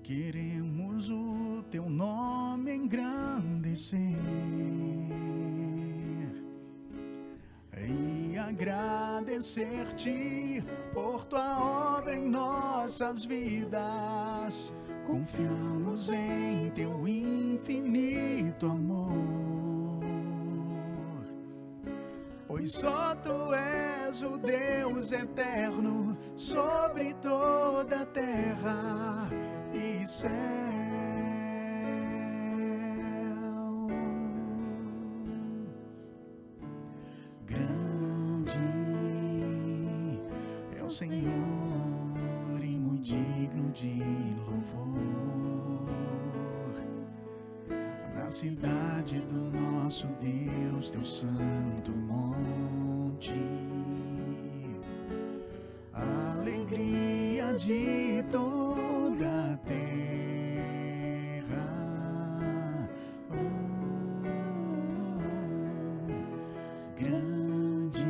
Queremos o teu nome engrandecer e agradecer-te por tua obra em nossas vidas. Confiamos em teu infinito amor, pois só tu és o Deus eterno sobre toda a terra e céu. Grande é o Senhor e muito digno de louvor na cidade do nosso Deus, teu santo monte. Alegria de toda a terra, grande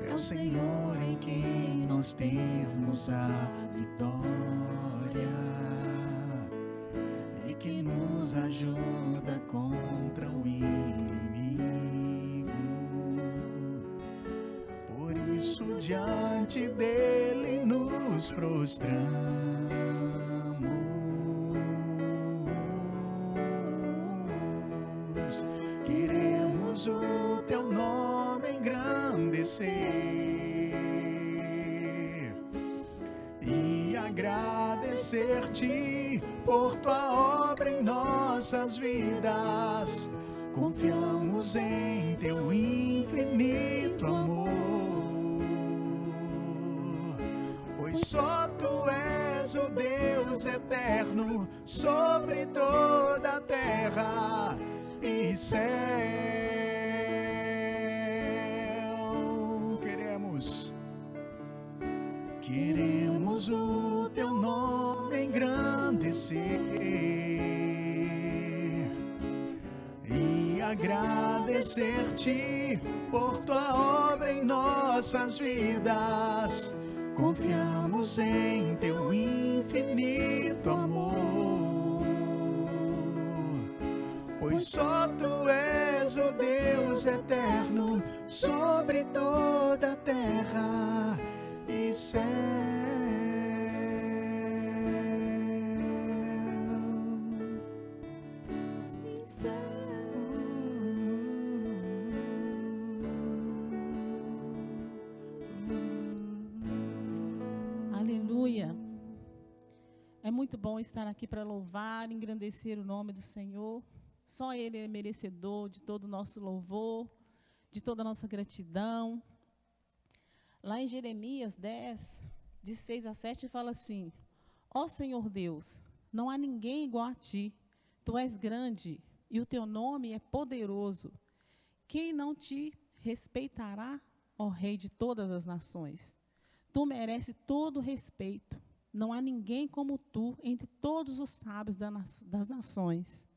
é o Senhor em quem nós temos a vitória e que nos ajuda contra o inimigo. Por isso diante dele nos prostramos, queremos o teu nome engrandecer e agradecer-te por tua obra em nossas vidas. Confiamos em teu infinito amor, pois só tu és o Deus eterno sobre toda a terra e céu. Queremos o teu nome engrandecer e agradecer-te por tua obra em nossas vidas. Confiamos em teu infinito amor, pois só tu és o Deus eterno sobre toda a terra e céu. Aleluia. É muito bom estar aqui para louvar, engrandecer o nome do Senhor. Só Ele é merecedor de todo o nosso louvor, de toda a nossa gratidão. Lá em Jeremias 10, de 6 a 7, fala assim: ó Senhor Deus, não há ninguém igual a ti. Tu és grande e o teu nome é poderoso. Quem não te respeitará, ó Rei de todas as nações? Tu mereces todo o respeito. Não há ninguém como tu entre todos os sábios das nações.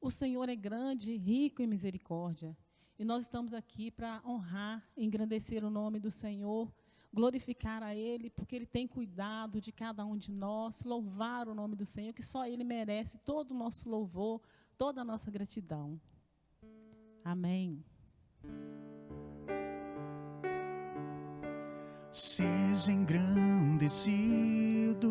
O Senhor é grande, rico em misericórdia. E nós estamos aqui para honrar, engrandecer o nome do Senhor, glorificar a Ele, porque Ele tem cuidado de cada um de nós, louvar o nome do Senhor, que só Ele merece todo o nosso louvor, toda a nossa gratidão. Amém. Seja engrandecido,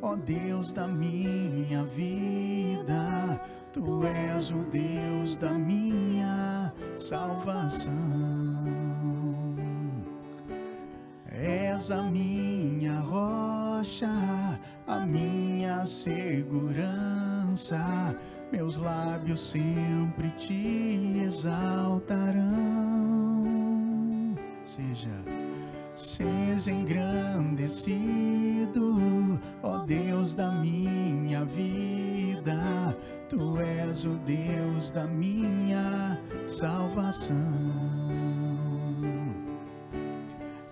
ó Deus da minha vida. Tu és o Deus da minha salvação. És a minha rocha, a minha segurança. Meus lábios sempre te exaltarão. Seja engrandecido, ó Deus da minha vida. Tu és o Deus da minha salvação.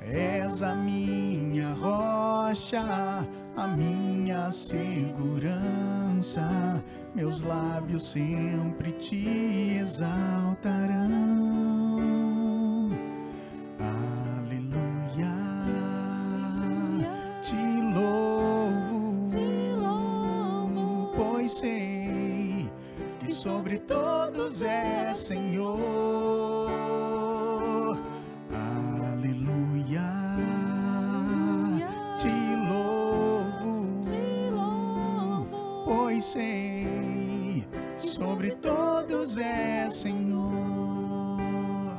És a minha rocha, a minha segurança. Meus lábios sempre te exaltarão. Aleluia, te louvo, sobre todos é Senhor. Aleluia, te louvo, pois sei, sobre todos é Senhor.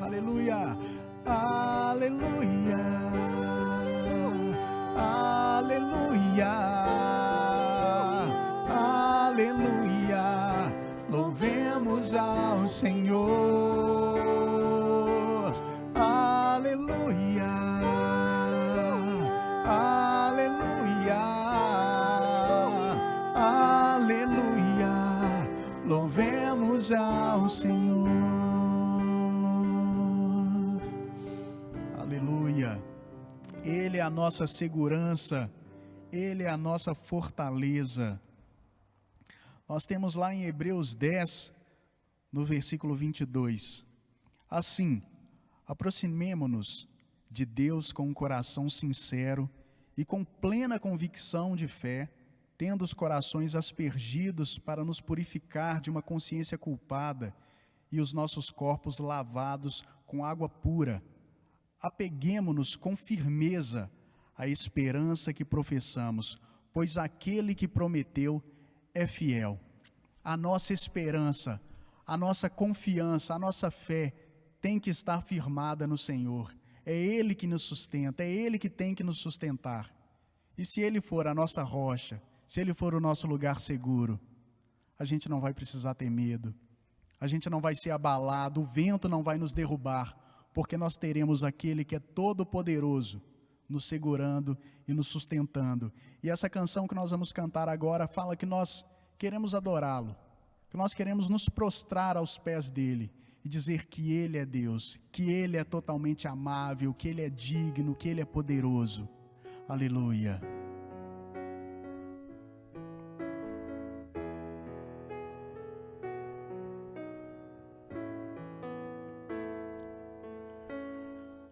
Aleluia, aleluia, aleluia, aleluia, louvemos ao Senhor. Aleluia, aleluia, aleluia, louvemos ao Senhor. Aleluia. Ele é a nossa segurança, Ele é a nossa fortaleza. Nós temos lá em Hebreus 10, no versículo 22. Assim, aproximemo-nos de Deus com um coração sincero e com plena convicção de fé, tendo os corações aspergidos para nos purificar de uma consciência culpada e os nossos corpos lavados com água pura. Apeguemo-nos com firmeza à esperança que professamos, pois aquele que prometeu é fiel. A nossa esperança, a nossa confiança, a nossa fé tem que estar firmada no Senhor. É Ele que nos sustenta, é Ele que tem que nos sustentar. E se Ele for a nossa rocha, se Ele for o nosso lugar seguro, a gente não vai precisar ter medo, a gente não vai ser abalado, o vento não vai nos derrubar, porque nós teremos aquele que é todo poderoso, nos segurando e nos sustentando. E essa canção que nós vamos cantar agora fala que nós queremos adorá-lo, que nós queremos nos prostrar aos pés dele e dizer que ele é Deus, que ele é totalmente amável, que ele é digno, que ele é poderoso. Aleluia.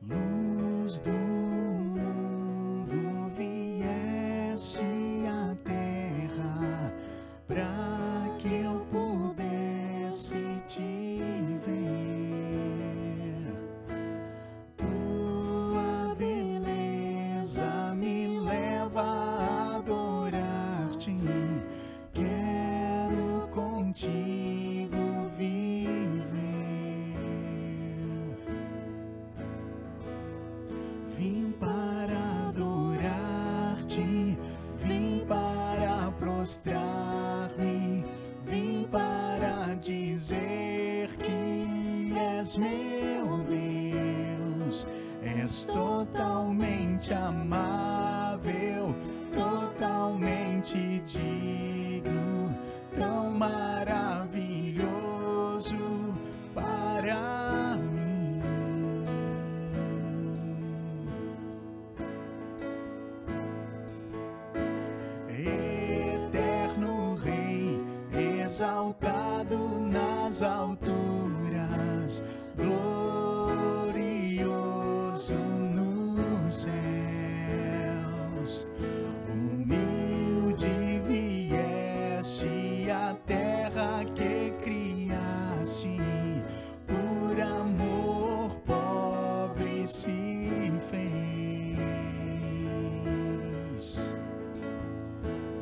Luz do mundo vieste à terra para que eu pudesse te ver. Tua beleza me leva a adorar-te. Quero contigo viver. Vim para adorar-te, vim para prostrar-me, vim para dizer que és meu Deus, és totalmente amável, totalmente digno, tão maravilhoso para mim. Eterno Rei, exaltado nas alturas, glorioso nos céus, humilde vieste à terra que criaste, por amor pobre se fez.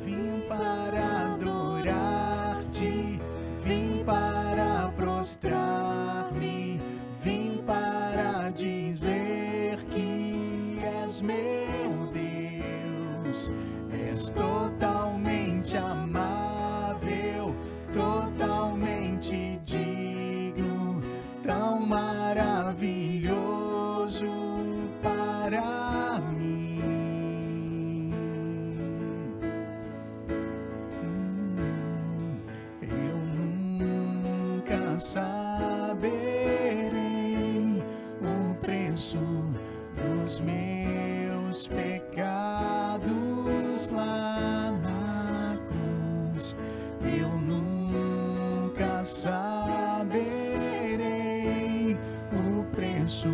Vim para adorar-te, vim para prostrar-me, vim para dizer que és meu Deus, és totalmente amável, totalmente digno, tão maravilhoso para mim. Eu nunca saberei o preço dos meus pecados lá na cruz. Eu nunca saberei o preço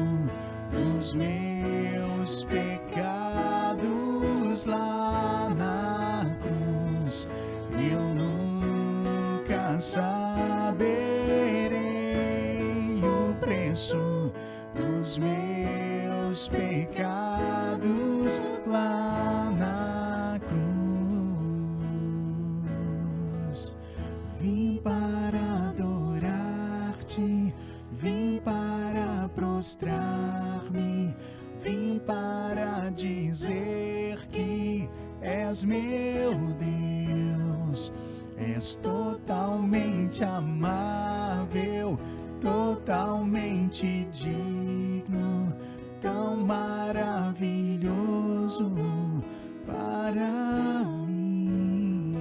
dos meus pecados lá na cruz. Eu nunca saberei pecados lá na cruz. Vim para adorar-te, vim para prostrar-me, vim para dizer que és meu Deus. És totalmente amável, totalmente digno, tão maravilhoso para mim.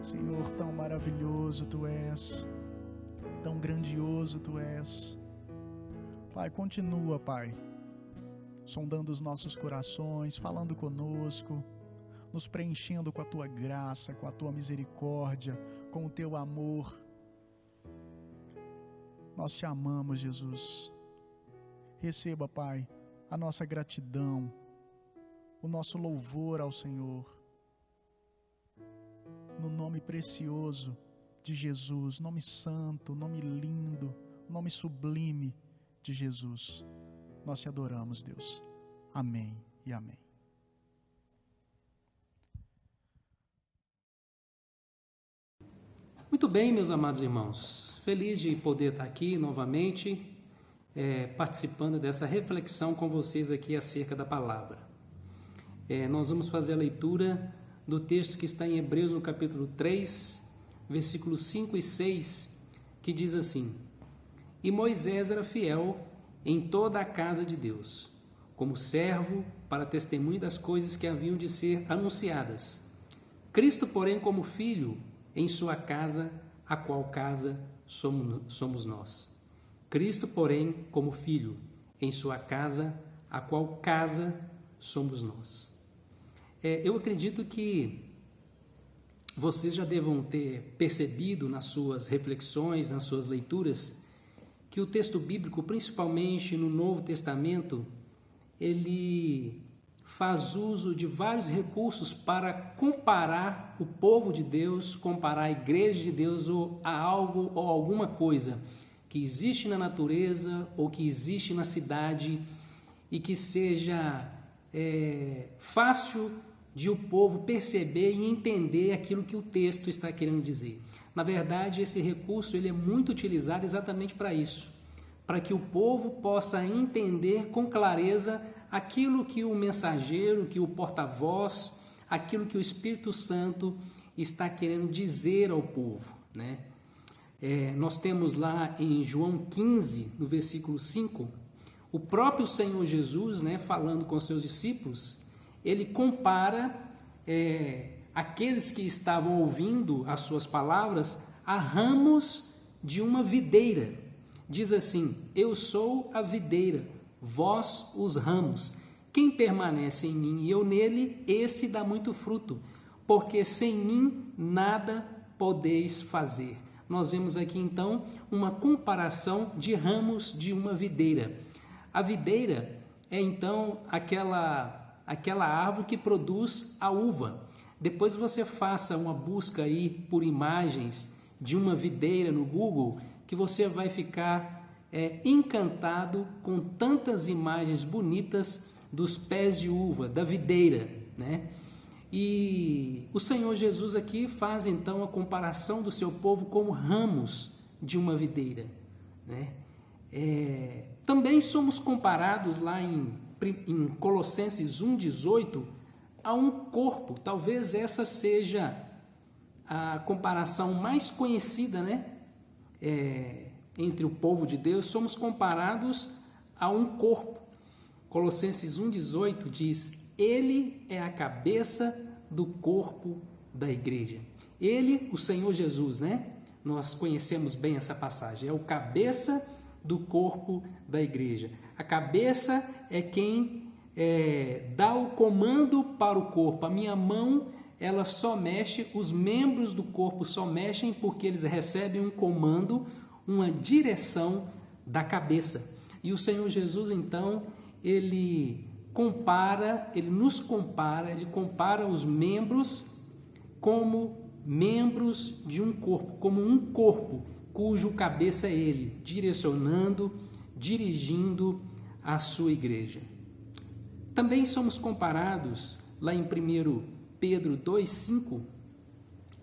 Senhor, tão maravilhoso Tu és, tão grandioso Tu és. Pai, continua, Pai, sondando os nossos corações, falando conosco, nos preenchendo com a Tua graça, com a Tua misericórdia, com o Teu amor. Nós Te amamos, Jesus. Receba, Pai, a nossa gratidão, o nosso louvor ao Senhor. No nome precioso de Jesus, nome santo, nome lindo, nome sublime de Jesus, nós Te adoramos, Deus. Amém e amém. Muito bem, meus amados irmãos, feliz de poder estar aqui novamente, participando dessa reflexão com vocês aqui acerca da palavra. Nós vamos fazer a leitura do texto que está em Hebreus, no capítulo 3, versículos 5 e 6, que diz assim: E Moisés era fiel em toda a casa de Deus, como servo para testemunho das coisas que haviam de ser anunciadas. Cristo, porém, como filho em sua casa, a qual casa somos nós. Cristo, porém, como filho em sua casa, a qual casa somos nós. Eu acredito que vocês já devam ter percebido nas suas reflexões, nas suas leituras, que o texto bíblico, principalmente no Novo Testamento, ele faz uso de vários recursos para comparar o povo de Deus, comparar a igreja de Deus a algo ou alguma coisa que existe na natureza ou que existe na cidade e que seja fácil de o povo perceber e entender aquilo que o texto está querendo dizer. Na verdade, esse recurso ele é muito utilizado exatamente para isso, para que o povo possa entender com clareza aquilo que o mensageiro, que o porta-voz, aquilo que o Espírito Santo está querendo dizer ao povo, né? Nós temos lá em João 15, no versículo 5, o próprio Senhor Jesus, né, falando com seus discípulos, ele compara aqueles que estavam ouvindo as suas palavras a ramos de uma videira. Diz assim: eu sou a videira, vós os ramos. Quem permanece em mim e eu nele, esse dá muito fruto, porque sem mim nada podeis fazer. Nós vemos aqui então uma comparação de ramos de uma videira. A videira é então aquela árvore que produz a uva. Depois você faça uma busca aí por imagens de uma videira no Google, que você vai ficar encantado com tantas imagens bonitas dos pés de uva, da videira, né? E o Senhor Jesus aqui faz então a comparação do seu povo como ramos de uma videira, né? Também somos comparados lá em Colossenses 1,18 a um corpo. Talvez essa seja a comparação mais conhecida, né? Entre o povo de Deus, somos comparados a um corpo. Colossenses 1,18 diz: Ele é a cabeça do corpo da igreja. Ele, o Senhor Jesus, né? Nós conhecemos bem essa passagem. É o cabeça do corpo da igreja. A cabeça é quem dá o comando para o corpo. A minha mão, ela só mexe, os membros do corpo só mexem porque eles recebem um comando, uma direção da cabeça. E o Senhor Jesus, então, ele nos compara os membros como membros de um corpo, como um corpo cujo cabeça é ele, direcionando, dirigindo a sua igreja. Também somos comparados, lá em 1 Pedro 2,5,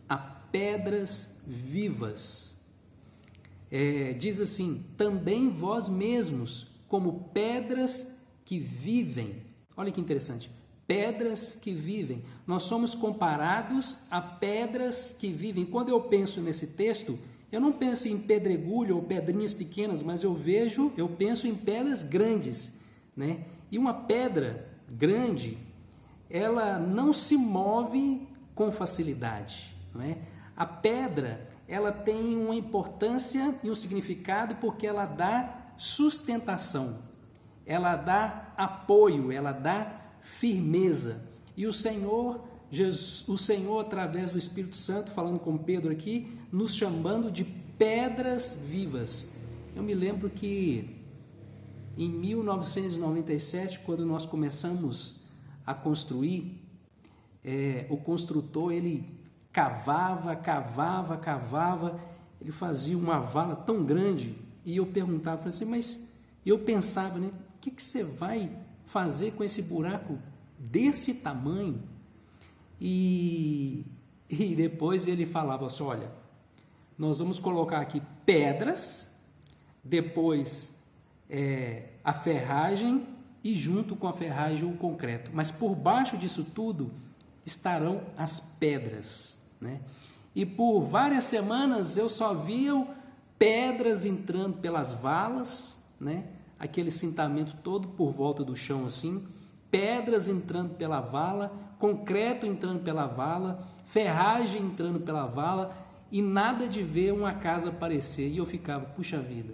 a pedras vivas. Diz assim: também vós mesmos, como pedras que vivem. Olha que interessante. Pedras que vivem. Nós somos comparados a pedras que vivem. Quando eu penso nesse texto, eu não penso em pedregulho ou pedrinhas pequenas, mas eu penso em pedras grandes, né? E uma pedra grande, ela não se move com facilidade, não é? A pedra, ela tem uma importância e um significado porque ela dá sustentação, ela dá apoio, ela dá firmeza. E o Senhor, através do Espírito Santo, falando com Pedro aqui, nos chamando de pedras vivas. Eu me lembro que em 1997, quando nós começamos a construir, o construtor, ele cavava, ele fazia uma vala tão grande, e eu perguntava, falei assim, mas eu pensava, né, o que você vai fazer com esse buraco desse tamanho? E depois ele falava assim, olha, nós vamos colocar aqui pedras, depois a ferragem e junto com a ferragem o concreto, mas por baixo disso tudo estarão as pedras, né? E por várias semanas eu só via pedras entrando pelas valas, né? Aquele cintamento todo por volta do chão assim, pedras entrando pela vala, concreto entrando pela vala, ferragem entrando pela vala, e nada de ver uma casa aparecer. E eu ficava, puxa vida,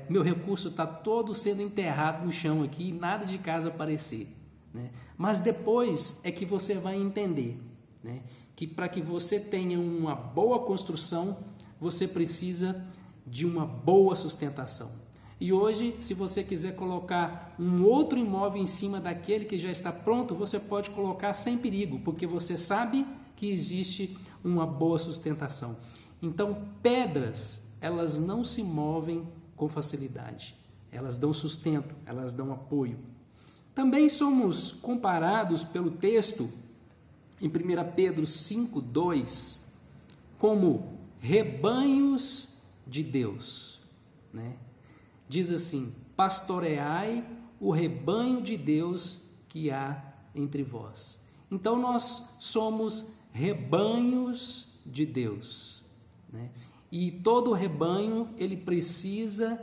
meu recurso está todo sendo enterrado no chão aqui e nada de casa aparecer, né? Mas depois é que você vai entender, né, que para que você tenha uma boa construção, você precisa de uma boa sustentação. E hoje, se você quiser colocar um outro imóvel em cima daquele que já está pronto, você pode colocar sem perigo, porque você sabe que existe uma boa sustentação. Então, pedras, elas não se movem com facilidade. Elas dão sustento, elas dão apoio. Também somos comparados pelo texto, em 1 Pedro 5,2, como rebanhos de Deus, né? Diz assim, pastoreai o rebanho de Deus que há entre vós. Então nós somos rebanhos de Deus, né? E todo rebanho, ele precisa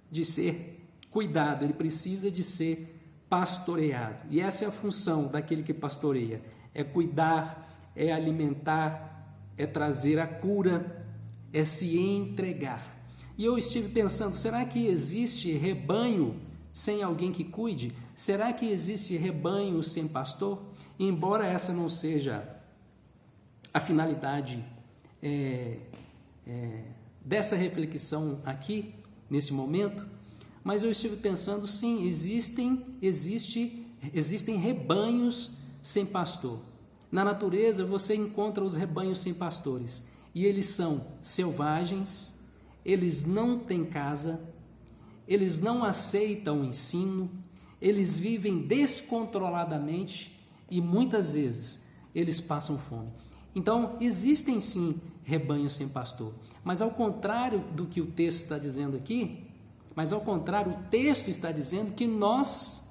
de ser cuidado, ele precisa de ser pastoreado. E essa é a função daquele que pastoreia, é cuidar, é alimentar, é trazer a cura, é se entregar. E eu estive pensando, será que existe rebanho sem alguém que cuide? Será que existe rebanho sem pastor? E embora essa não seja a finalidade dessa reflexão aqui, nesse momento, mas eu estive pensando, sim, existem rebanhos sem pastor. Na natureza você encontra os rebanhos sem pastores, e eles são selvagens, eles não têm casa, eles não aceitam o ensino, eles vivem descontroladamente e muitas vezes eles passam fome. Então, existem sim rebanhos sem pastor, mas ao contrário do que o texto está dizendo aqui, o texto está dizendo que nós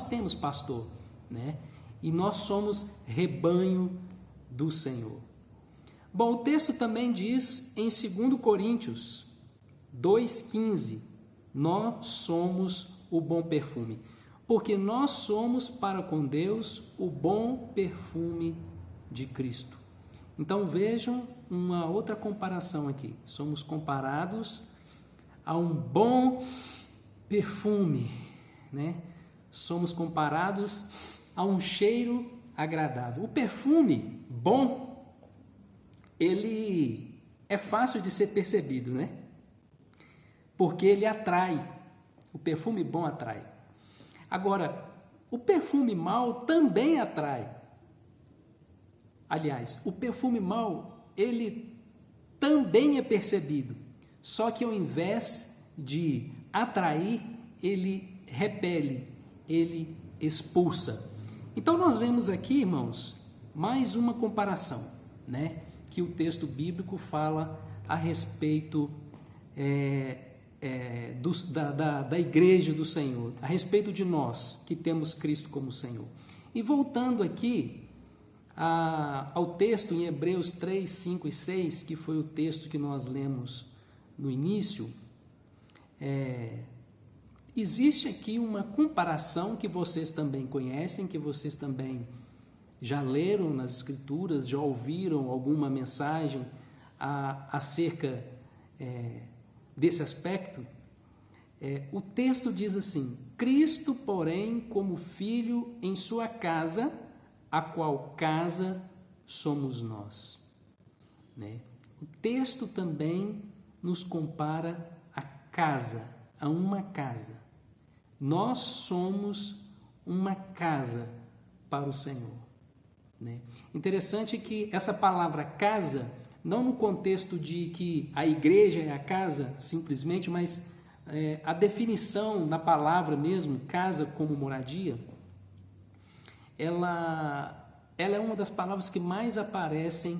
temos pastor, né? E nós somos rebanho do Senhor. Bom, o texto também diz em 2 Coríntios 2,15, nós somos o bom perfume, porque nós somos para com Deus o bom perfume de Cristo. Então vejam uma outra comparação aqui, somos comparados a um bom perfume, né? Somos comparados a um cheiro agradável. O perfume bom, ele é fácil de ser percebido, né? Porque ele atrai. O perfume bom atrai. Agora, o perfume mau também atrai. Aliás, o perfume mau, ele também é percebido. Só que ao invés de atrair, ele repele, ele expulsa. Então nós vemos aqui, irmãos, mais uma comparação, né, que o texto bíblico fala a respeito da igreja do Senhor, a respeito de nós que temos Cristo como Senhor. E voltando aqui ao texto em Hebreus 3, 5 e 6, que foi o texto que nós lemos no início, existe aqui uma comparação que vocês também conhecem, que vocês também já leram nas Escrituras, já ouviram alguma mensagem acerca desse aspecto. O texto diz assim: Cristo, porém, como filho em sua casa, a qual casa somos nós. Né? O texto também nos compara a casa, a uma casa. Nós somos uma casa para o Senhor. Né? Interessante que essa palavra casa, não no contexto de que a igreja é a casa, simplesmente, mas a definição da palavra mesmo, casa como moradia, ela é uma das palavras que mais aparecem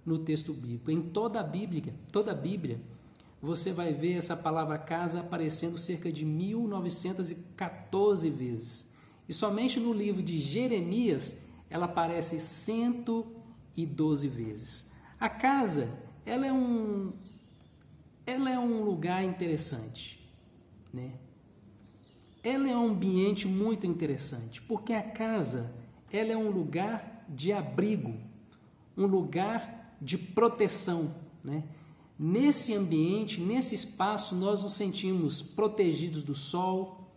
no texto bíblico. Em toda a Bíblia, você vai ver essa palavra casa aparecendo cerca de 1914 vezes. E somente no livro de Jeremias, ela aparece 112 vezes. A casa, ela é um lugar interessante, né? Ela é um ambiente muito interessante, porque a casa, ela é um lugar de abrigo, um lugar de proteção, né? Nesse ambiente, nesse espaço, nós nos sentimos protegidos do sol,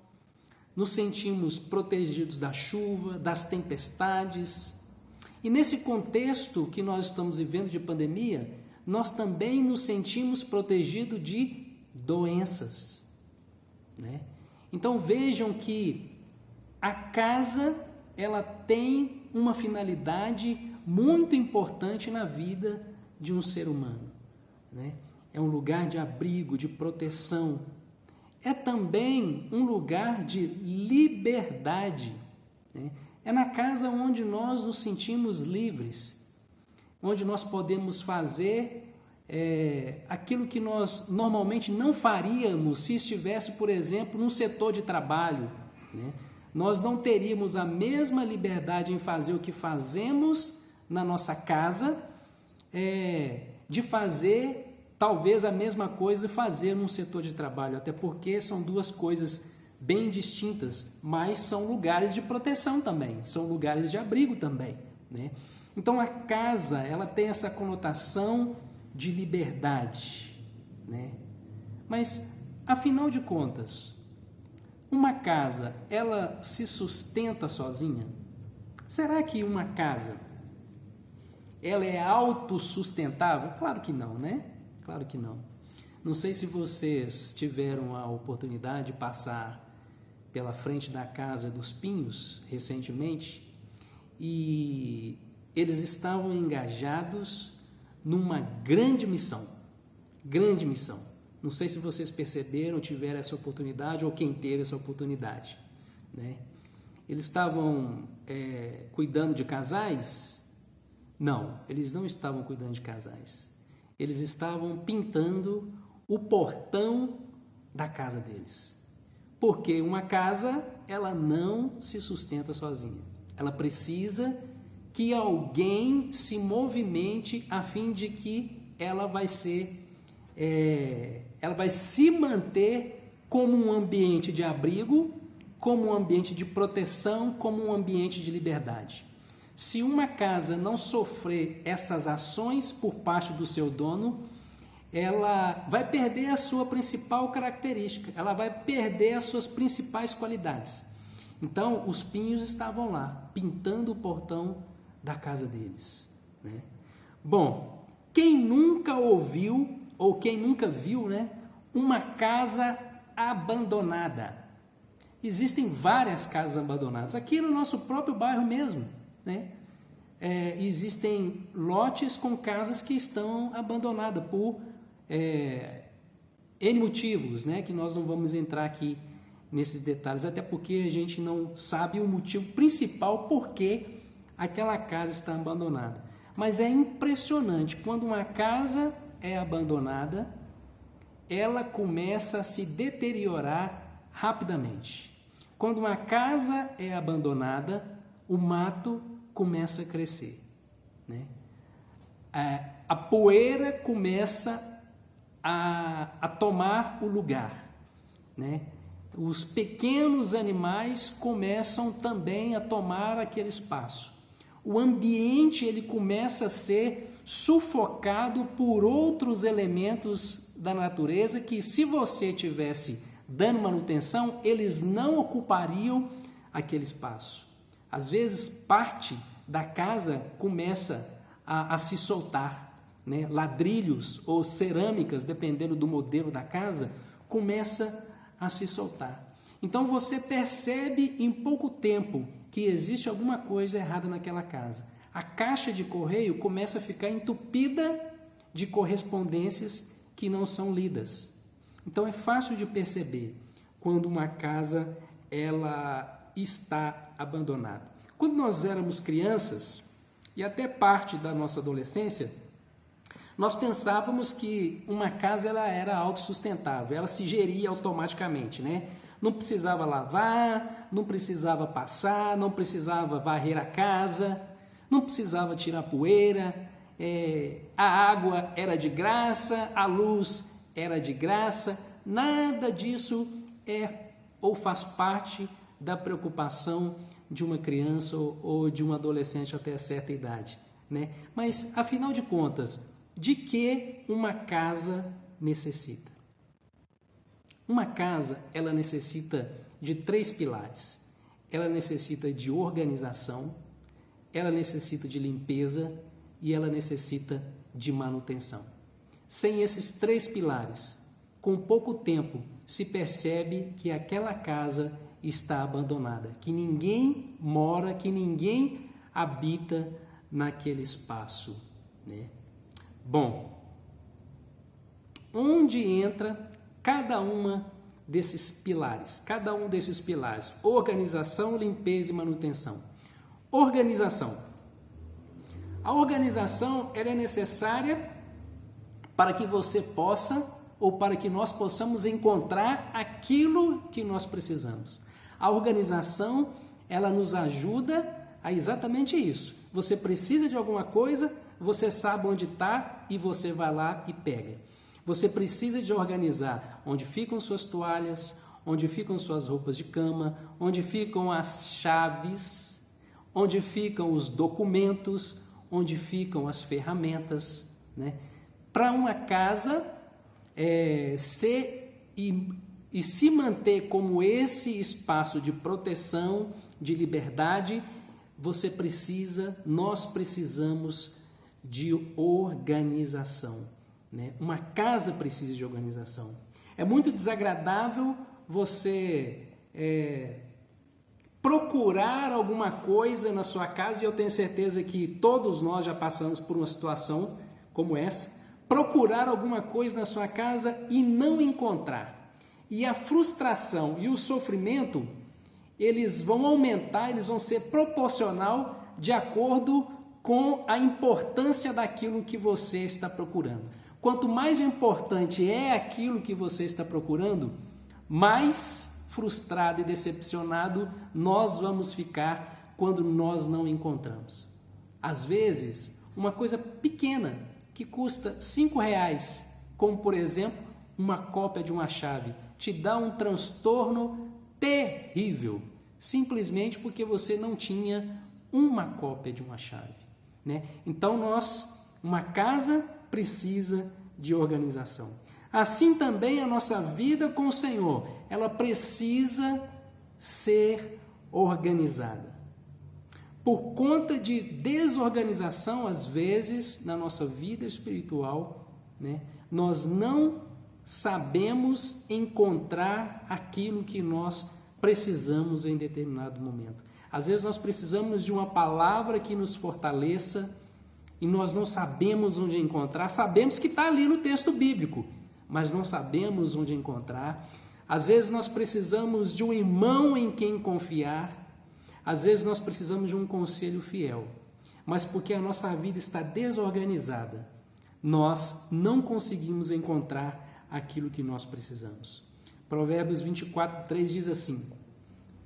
nos sentimos protegidos da chuva, das tempestades. E nesse contexto que nós estamos vivendo de pandemia, nós também nos sentimos protegidos de doenças, né? Então vejam que a casa, ela tem uma finalidade muito importante na vida de um ser humano, né? É um lugar de abrigo, de proteção. É também um lugar de liberdade, né? É na casa onde nós nos sentimos livres, onde nós podemos fazer aquilo que nós normalmente não faríamos se estivesse, por exemplo, num setor de trabalho, né? Nós não teríamos a mesma liberdade em fazer o que fazemos na nossa casa, de fazer talvez a mesma coisa e fazer num setor de trabalho, até porque são duas coisas bem distintas, mas são lugares de proteção também, são lugares de abrigo também, né? Então a casa, ela tem essa conotação de liberdade, né? Mas, afinal de contas, uma casa, ela se sustenta sozinha? Será que uma casa, ela é autossustentável? Claro que não, né? Claro que não. Não sei se vocês tiveram a oportunidade de passar pela frente da casa dos Pinhos recentemente, e eles estavam engajados numa grande missão. Não sei se vocês perceberam, tiveram essa oportunidade, ou quem teve essa oportunidade, né? Eles estavam cuidando de casais? Não, eles não estavam cuidando de casais. Eles estavam pintando o portão da casa deles. Porque uma casa, ela não se sustenta sozinha. Ela precisa que alguém se movimente a fim de que ela vai se manter como um ambiente de abrigo, como um ambiente de proteção, como um ambiente de liberdade. Se uma casa não sofrer essas ações por parte do seu dono, ela vai perder a sua principal característica, ela vai perder as suas principais qualidades. Então, os Pinhos estavam lá, pintando o portão da casa deles, né? Bom, quem nunca ouviu, ou quem nunca viu, né, uma casa abandonada? Existem várias casas abandonadas, aqui no nosso próprio bairro mesmo, né? Existem lotes com casas que estão abandonadas por N motivos, né, que nós não vamos entrar aqui nesses detalhes, até porque a gente não sabe o motivo principal por que aquela casa está abandonada. Mas é impressionante, quando uma casa é abandonada, ela começa a se deteriorar rapidamente. Quando uma casa é abandonada, o mato começa a crescer, né? A poeira começa a tomar o lugar, né? Os pequenos animais começam também a tomar aquele espaço. O ambiente ele começa a ser sufocado por outros elementos da natureza que, se você tivesse dando manutenção, eles não ocupariam aquele espaço. Às vezes, parte da casa começa a se soltar, né? Ladrilhos ou cerâmicas, dependendo do modelo da casa, começa a se soltar. Então você percebe em pouco tempo que existe alguma coisa errada naquela casa. A caixa de correio começa a ficar entupida de correspondências que não são lidas. Então é fácil de perceber quando uma casa ela está abandonada. Quando nós éramos crianças e até parte da nossa adolescência, nós pensávamos que uma casa ela era autossustentável, ela se geria automaticamente, né? Não precisava lavar, não precisava passar, não precisava varrer a casa, não precisava tirar poeira, a água era de graça, a luz era de graça, nada disso é ou faz parte da preocupação de uma criança ou de um adolescente até certa idade, né? Mas, afinal de contas, de que uma casa necessita? Uma casa, ela necessita de 3 pilares. Ela necessita de organização, ela necessita de limpeza e ela necessita de manutenção. Sem esses 3 pilares, com pouco tempo, se percebe que aquela casa está abandonada, que ninguém mora, que ninguém habita naquele espaço, né? Bom, onde entra cada uma desses pilares? Cada um desses pilares: organização, limpeza e manutenção. Organização. A organização ela é necessária para que você possa ou para que nós possamos encontrar aquilo que nós precisamos. A organização, ela nos ajuda a exatamente isso. Você precisa de alguma coisa, você sabe onde está e você vai lá e pega. Você precisa de organizar onde ficam suas toalhas, onde ficam suas roupas de cama, onde ficam as chaves, onde ficam os documentos, onde ficam as ferramentas, né? Para uma casa se manter como esse espaço de proteção, de liberdade, nós precisamos de organização, né? Uma casa precisa de organização. É muito desagradável você procurar alguma coisa na sua casa, e eu tenho certeza que todos nós já passamos por uma situação como essa, procurar alguma coisa na sua casa e não encontrar. E a frustração e o sofrimento, eles vão aumentar, eles vão ser proporcional de acordo com a importância daquilo que você está procurando. Quanto mais importante é aquilo que você está procurando, mais frustrado e decepcionado nós vamos ficar quando nós não encontramos. Às vezes, uma coisa pequena que custa R$5, como por exemplo, uma cópia de uma chave, te dá um transtorno terrível, simplesmente porque você não tinha uma cópia de uma chave, né? Então uma casa precisa de organização. Assim também a nossa vida com o Senhor, ela precisa ser organizada. Por conta de desorganização, às vezes, na nossa vida espiritual, né, nós não sabemos encontrar aquilo que nós precisamos em determinado momento. Às vezes nós precisamos de uma palavra que nos fortaleça e nós não sabemos onde encontrar. Sabemos que está ali no texto bíblico, mas não sabemos onde encontrar. Às vezes nós precisamos de um irmão em quem confiar. Às vezes nós precisamos de um conselho fiel. Mas porque a nossa vida está desorganizada, nós não conseguimos encontrar aquilo que nós precisamos. Provérbios 24:3 diz assim: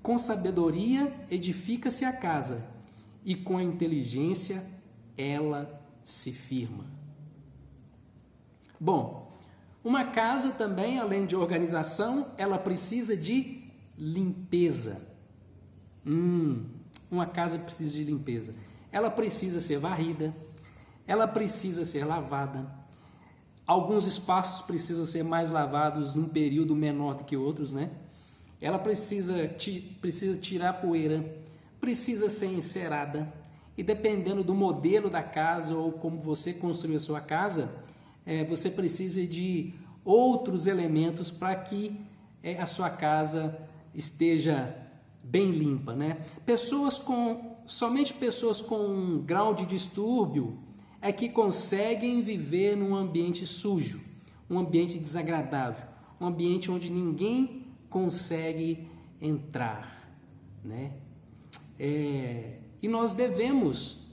com sabedoria edifica-se a casa, e com a inteligência ela se firma. Bom, uma casa também, além de organização, ela precisa de limpeza. Uma casa precisa de limpeza. Ela precisa ser varrida, ela precisa ser lavada. Alguns espaços precisam ser mais lavados num período menor do que outros, né? Ela precisa tirar poeira, precisa ser encerada. E dependendo do modelo da casa ou como você construiu a sua casa, você precisa de outros elementos para que a sua casa esteja bem limpa, né? Somente pessoas com um grau de distúrbio é que conseguem viver num ambiente sujo, um ambiente desagradável, um ambiente onde ninguém consegue entrar, né? E nós devemos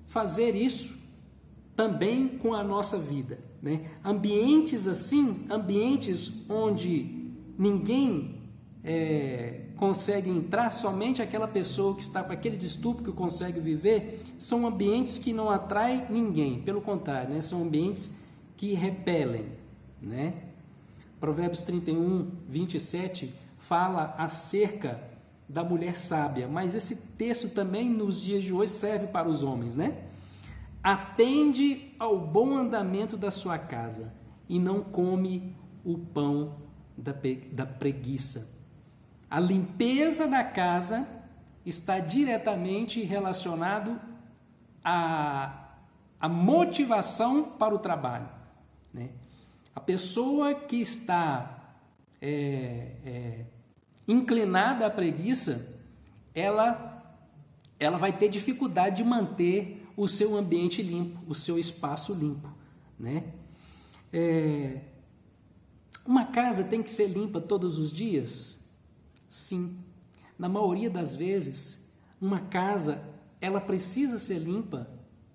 fazer isso também com a nossa vida, né? Ambientes assim, ambientes onde ninguém consegue entrar, somente aquela pessoa que está com aquele distúrbio que consegue viver, são ambientes que não atraem ninguém, pelo contrário, né? São ambientes que repelem, né? Provérbios 31:27 fala acerca da mulher sábia, mas esse texto também nos dias de hoje serve para os homens, né? Atende ao bom andamento da sua casa e não come o pão da preguiça. A limpeza da casa está diretamente relacionado à motivação para o trabalho, né? A pessoa que está inclinada à preguiça, ela vai ter dificuldade de manter o seu ambiente limpo, o seu espaço limpo, né? Uma casa tem que ser limpa todos os dias? Sim. Na maioria das vezes, uma casa, ela precisa ser limpa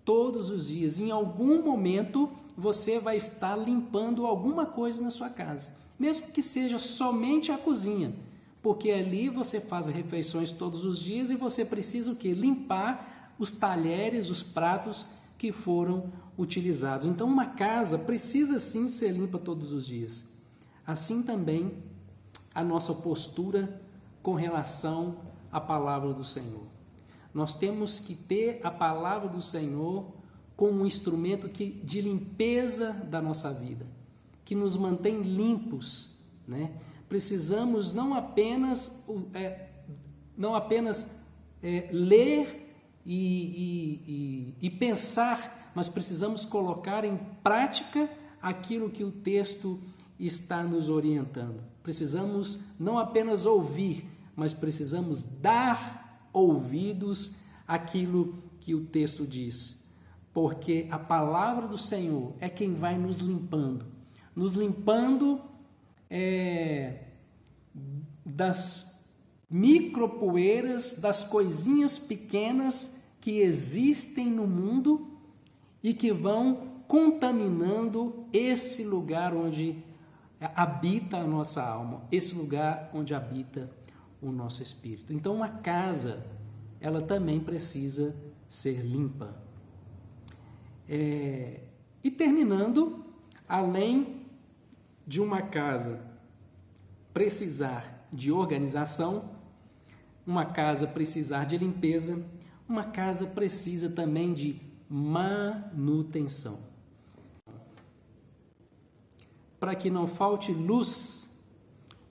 todos os dias. Em algum momento, você vai estar limpando alguma coisa na sua casa, mesmo que seja somente a cozinha, porque ali você faz refeições todos os dias e você precisa o quê? Limpar os talheres, os pratos que foram utilizados. Então, uma casa precisa sim ser limpa todos os dias. Assim também a nossa postura com relação à palavra do Senhor. Nós temos que ter a palavra do Senhor como um instrumento de limpeza da nossa vida, que nos mantém limpos, né? Precisamos não apenas ler e pensar, mas precisamos colocar em prática aquilo que o texto está nos orientando. Precisamos não apenas ouvir, mas precisamos dar ouvidos àquilo que o texto diz, porque a palavra do Senhor é quem vai nos limpando das micropoeiras, das coisinhas pequenas que existem no mundo e que vão contaminando esse lugar onde habita a nossa alma, esse lugar onde habita o nosso espírito. Então, uma casa, ela também precisa ser limpa. E terminando, além de uma casa precisar de organização, uma casa precisar de limpeza, uma casa precisa também de manutenção. Para que não falte luz,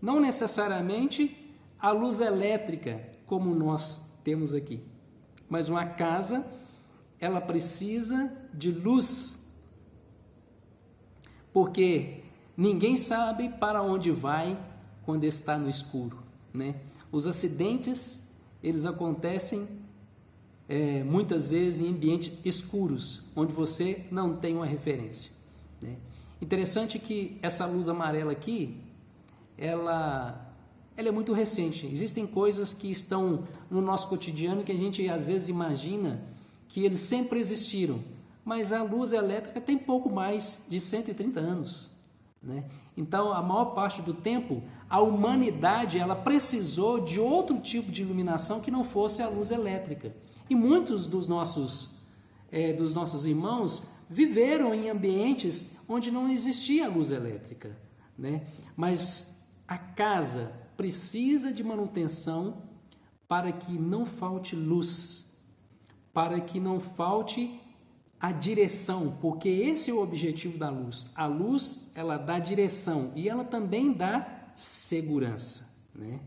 não necessariamente a luz elétrica, como nós temos aqui, mas uma casa, ela precisa de luz, porque ninguém sabe para onde vai quando está no escuro, né? Os acidentes, eles acontecem muitas vezes em ambientes escuros, onde você não tem uma referência, né? Interessante que essa luz amarela aqui, ela é muito recente. Existem coisas que estão no nosso cotidiano que a gente às vezes imagina que eles sempre existiram, mas a luz elétrica tem pouco mais de 130 anos, né? Então, a maior parte do tempo, a humanidade ela precisou de outro tipo de iluminação que não fosse a luz elétrica. E muitos dos nossos irmãos viveram em ambientes onde não existia luz elétrica, né? Mas a casa precisa de manutenção para que não falte luz, para que não falte a direção, porque esse é o objetivo da luz. A luz, ela dá direção e ela também dá segurança, né?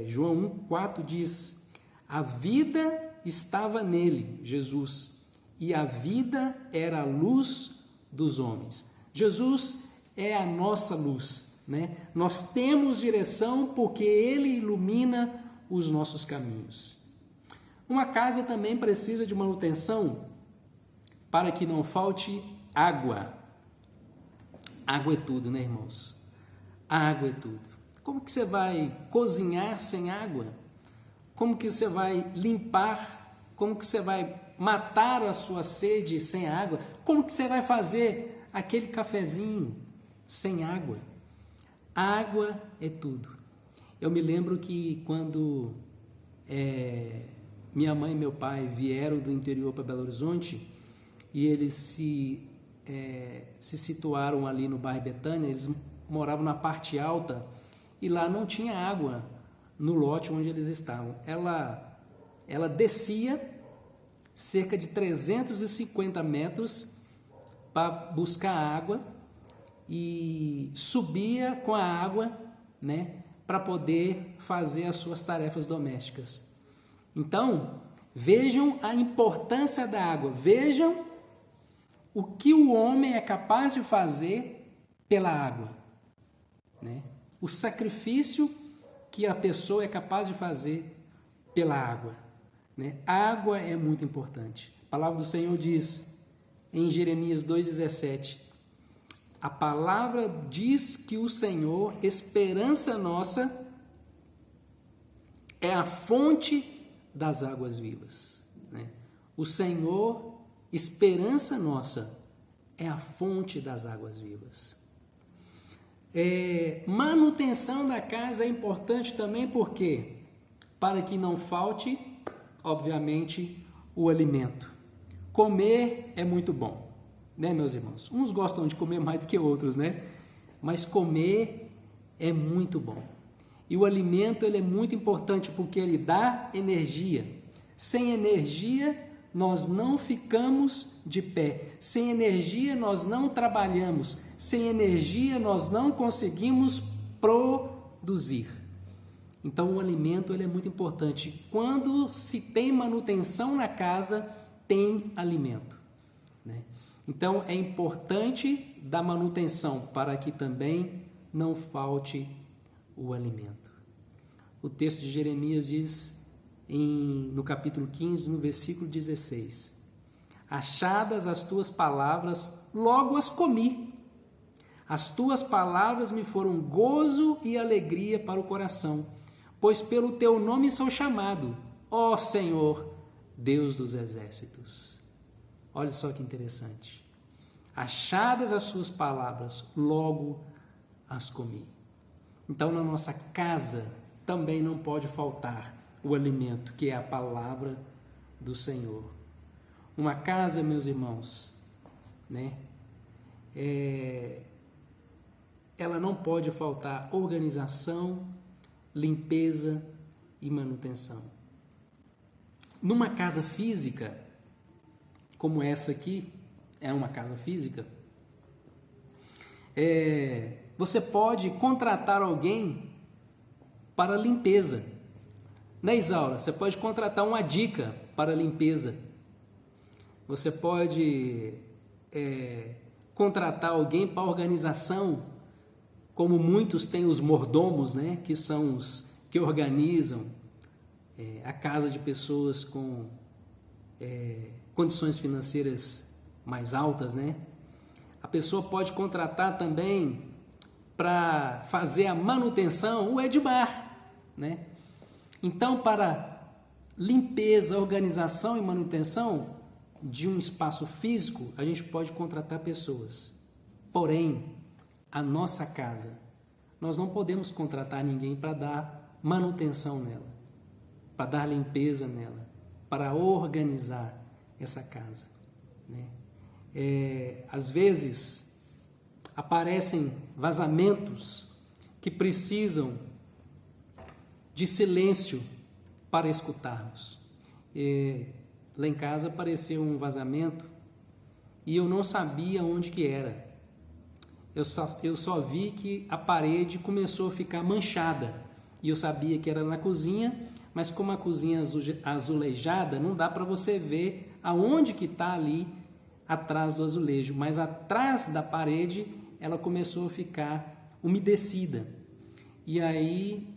João 1,4 diz: a vida estava nele, Jesus, e a vida era a luz dos homens. Jesus é a nossa luz, né? Nós temos direção porque Ele ilumina os nossos caminhos. Uma casa também precisa de manutenção para que não falte água. Água é tudo, né, irmãos? Água é tudo. Como que você vai cozinhar sem água? Como que você vai limpar? Como que você vai matar a sua sede sem água? Como que você vai fazer aquele cafezinho sem água? Água é tudo. Eu me lembro que quando minha mãe e meu pai vieram do interior para Belo Horizonte e eles se situaram ali no bairro Betânia, eles moravam na parte alta e lá não tinha água no lote onde eles estavam. Ela descia cerca de 350 metros para buscar água e subia com a água, né, para poder fazer as suas tarefas domésticas. Então, vejam a importância da água, vejam o que o homem é capaz de fazer pela água, né? O sacrifício que a pessoa é capaz de fazer pela água, né? A água é muito importante. A palavra do Senhor diz em Jeremias 2,17: a palavra diz que o Senhor, esperança nossa, é a fonte das águas vivas, né? O Senhor, esperança nossa, é a fonte das águas vivas. Manutenção da casa é importante também porque para que não falte, obviamente, o alimento. Comer é muito bom, né, meus irmãos? Uns gostam de comer mais do que outros, né? Mas comer é muito bom. E o alimento ele é muito importante porque ele dá energia. Sem energia, nós não ficamos de pé. Sem energia, nós não trabalhamos. Sem energia, nós não conseguimos produzir. Então, o alimento ele é muito importante. Quando se tem manutenção na casa, tem alimento, né? Então, é importante dar manutenção para que também não falte o alimento. O texto de Jeremias diz no capítulo 15, no versículo 16: achadas as tuas palavras, logo as comi. As tuas palavras me foram gozo e alegria para o coração, pois pelo teu nome sou chamado, ó Senhor, Deus dos exércitos. Olha só que interessante. Achadas as suas palavras, logo as comi. Então, na nossa casa também não pode faltar o alimento, que é a palavra do Senhor. Uma casa, meus irmãos, né? Ela não pode faltar organização, limpeza e manutenção. Numa casa física, como essa aqui, é uma casa física, você pode contratar alguém para limpeza. Né, Isaura? Você pode contratar uma dica para limpeza. Você pode contratar alguém para organização, como muitos têm os mordomos, né, que são os que organizam a casa de pessoas com condições financeiras mais altas, né? A pessoa pode contratar também para fazer a manutenção o Edmar, né? Então, para limpeza, organização e manutenção de um espaço físico, a gente pode contratar pessoas. Porém, a nossa casa, nós não podemos contratar ninguém para dar manutenção nela, para dar limpeza nela, para organizar essa casa, né? Às vezes aparecem vazamentos que precisam de silêncio para escutarmos. Lá em casa apareceu um vazamento e eu não sabia onde que era. Eu só vi que a parede começou a ficar manchada e eu sabia que era na cozinha, mas como a cozinha é azulejada, não dá para você ver aonde que está ali atrás do azulejo, mas atrás da parede ela começou a ficar umedecida. E aí,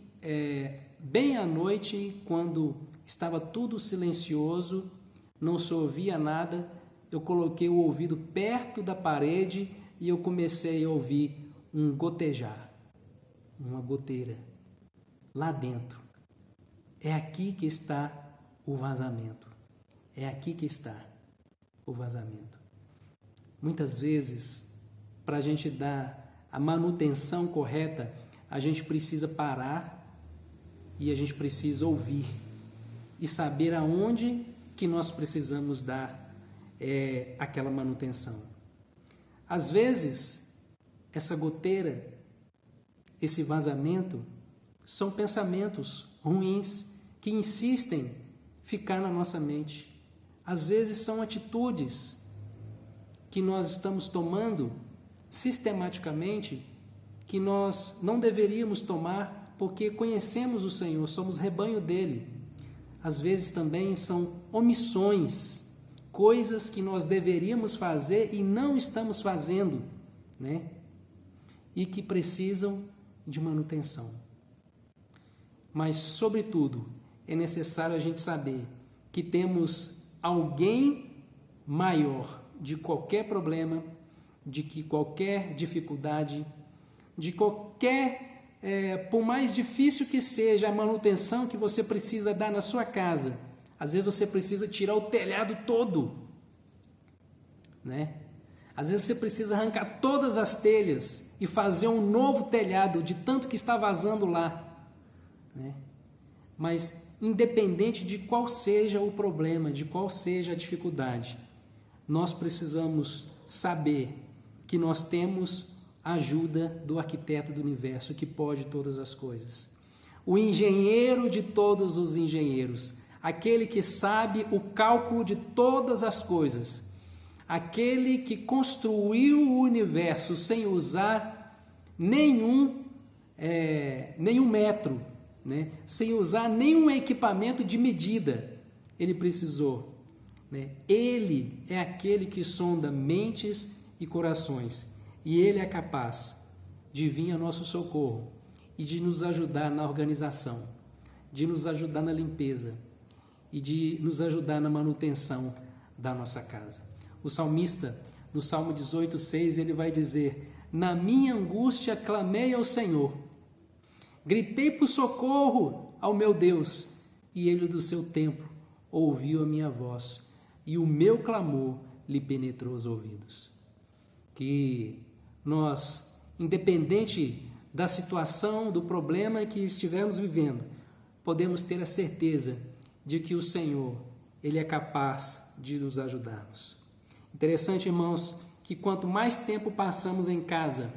bem à noite, quando estava tudo silencioso, não se ouvia nada, eu coloquei o ouvido perto da parede e eu comecei a ouvir um gotejar, uma goteira lá dentro. É aqui que está o vazamento. É aqui que está o vazamento. Muitas vezes, para a gente dar a manutenção correta, a gente precisa parar e a gente precisa ouvir e saber aonde que nós precisamos dar aquela manutenção. Às vezes, essa goteira, esse vazamento, são pensamentos ruins que insistem ficar na nossa mente. Às vezes são atitudes que nós estamos tomando sistematicamente que nós não deveríamos tomar porque conhecemos o Senhor, somos rebanho dele. Às vezes também são omissões, coisas que nós deveríamos fazer e não estamos fazendo, né? E que precisam de manutenção. Mas, sobretudo, é necessário a gente saber que temos alguém maior de qualquer problema, de que qualquer dificuldade, de qualquer, por mais difícil que seja a manutenção que você precisa dar na sua casa. Às vezes você precisa tirar o telhado todo, né? Às vezes você precisa arrancar todas as telhas e fazer um novo telhado de tanto que está vazando lá, né? Mas independente de qual seja o problema, de qual seja a dificuldade, nós precisamos saber que nós temos a ajuda do arquiteto do universo que pode todas as coisas. O engenheiro de todos os engenheiros, aquele que sabe o cálculo de todas as coisas, aquele que construiu o universo sem usar nenhum metro, né? Sem usar nenhum equipamento de medida, ele precisou, né? Ele é aquele que sonda mentes e corações, e ele é capaz de vir a nosso socorro e de nos ajudar na organização, de nos ajudar na limpeza e de nos ajudar na manutenção da nossa casa. O salmista, no Salmo 18:6, ele vai dizer: na minha angústia clamei ao Senhor, gritei por socorro ao meu Deus, e ele do seu templo ouviu a minha voz, e o meu clamor lhe penetrou os ouvidos. Que nós, independente da situação, do problema que estivermos vivendo, podemos ter a certeza de que o Senhor, ele é capaz de nos ajudarmos. Interessante, irmãos, que quanto mais tempo passamos em casa,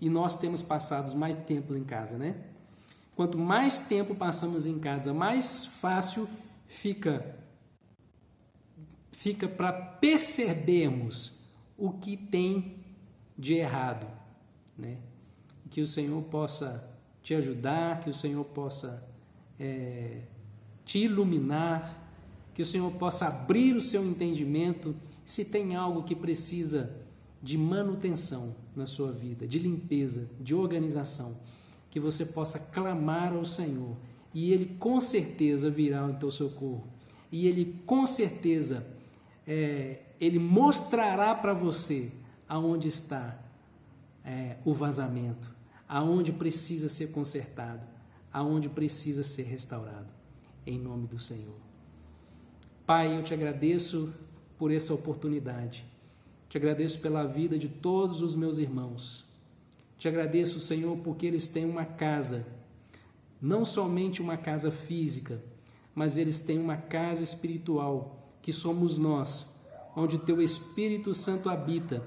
e nós temos passado mais tempo em casa, né? Quanto mais tempo passamos em casa, mais fácil fica para percebermos o que tem de errado, né? Que o Senhor possa te ajudar, que o Senhor possa te iluminar, que o Senhor possa abrir o seu entendimento se tem algo que precisa de manutenção na sua vida, de limpeza, de organização, que você possa clamar ao Senhor e Ele com certeza virá em teu socorro, e Ele com certeza Ele mostrará para você aonde está o vazamento, aonde precisa ser consertado, aonde precisa ser restaurado, em nome do Senhor. Pai, eu te agradeço por essa oportunidade, te agradeço pela vida de todos os meus irmãos, te agradeço, Senhor, porque eles têm uma casa, não somente uma casa física, mas eles têm uma casa espiritual, que somos nós, onde Teu Espírito Santo habita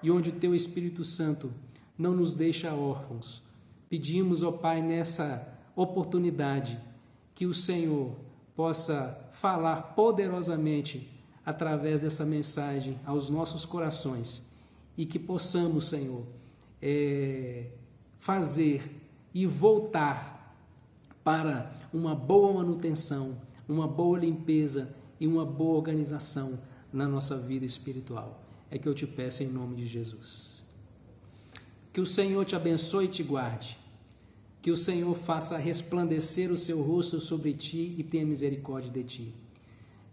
e onde Teu Espírito Santo não nos deixa órfãos. Pedimos, ó Pai, nessa oportunidade, que o Senhor possa falar poderosamente através dessa mensagem aos nossos corações e que possamos, Senhor, fazer e voltar para uma boa manutenção, uma boa limpeza e uma boa organização na nossa vida espiritual. É que eu te peço em nome de Jesus. Que o Senhor te abençoe e te guarde. Que o Senhor faça resplandecer o seu rosto sobre ti e tenha misericórdia de ti.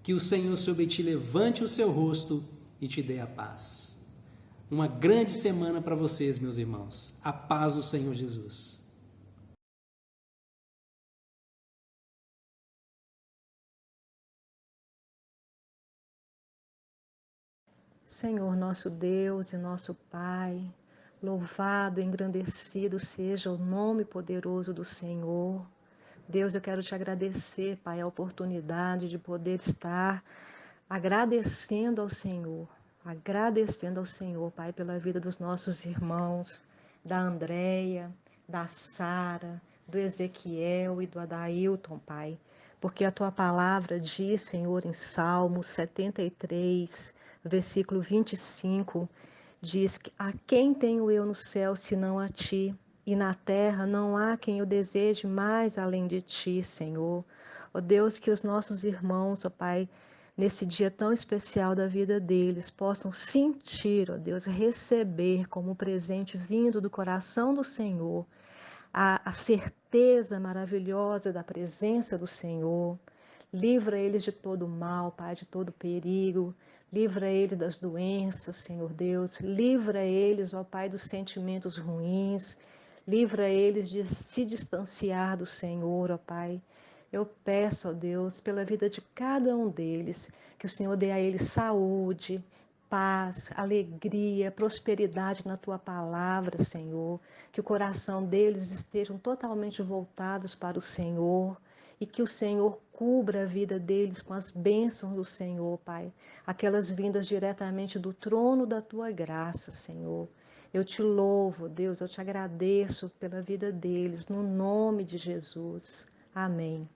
Que o Senhor sobre ti levante o seu rosto e te dê a paz. Uma grande semana para vocês, meus irmãos. A paz do Senhor Jesus. Senhor, nosso Deus e nosso Pai, louvado e engrandecido seja o nome poderoso do Senhor. Deus, eu quero te agradecer, Pai, a oportunidade de poder estar agradecendo ao Senhor, Pai, pela vida dos nossos irmãos, da Andréia, da Sara, do Ezequiel e do Adailton, Pai, porque a tua palavra diz, Senhor, em Salmo 73, versículo 25, diz que a quem tenho eu no céu senão a ti, e na terra não há quem eu deseje mais além de ti, Senhor. Ó Deus, que os nossos irmãos, ó Pai, nesse dia tão especial da vida deles, possam sentir, ó Deus, receber como presente vindo do coração do Senhor, a certeza maravilhosa da presença do Senhor. Livra eles de todo mal, Pai, de todo perigo. Livra eles das doenças, Senhor Deus. Livra eles, ó Pai, dos sentimentos ruins. Livra eles de se distanciar do Senhor, ó Pai. Eu peço, ó Deus, pela vida de cada um deles, que o Senhor dê a eles saúde, paz, alegria, prosperidade na Tua palavra, Senhor. Que o coração deles estejam totalmente voltados para o Senhor e que o Senhor cubra a vida deles com as bênçãos do Senhor, Pai. Aquelas vindas diretamente do trono da Tua graça, Senhor. Eu te louvo, Deus, eu te agradeço pela vida deles, no nome de Jesus. Amém.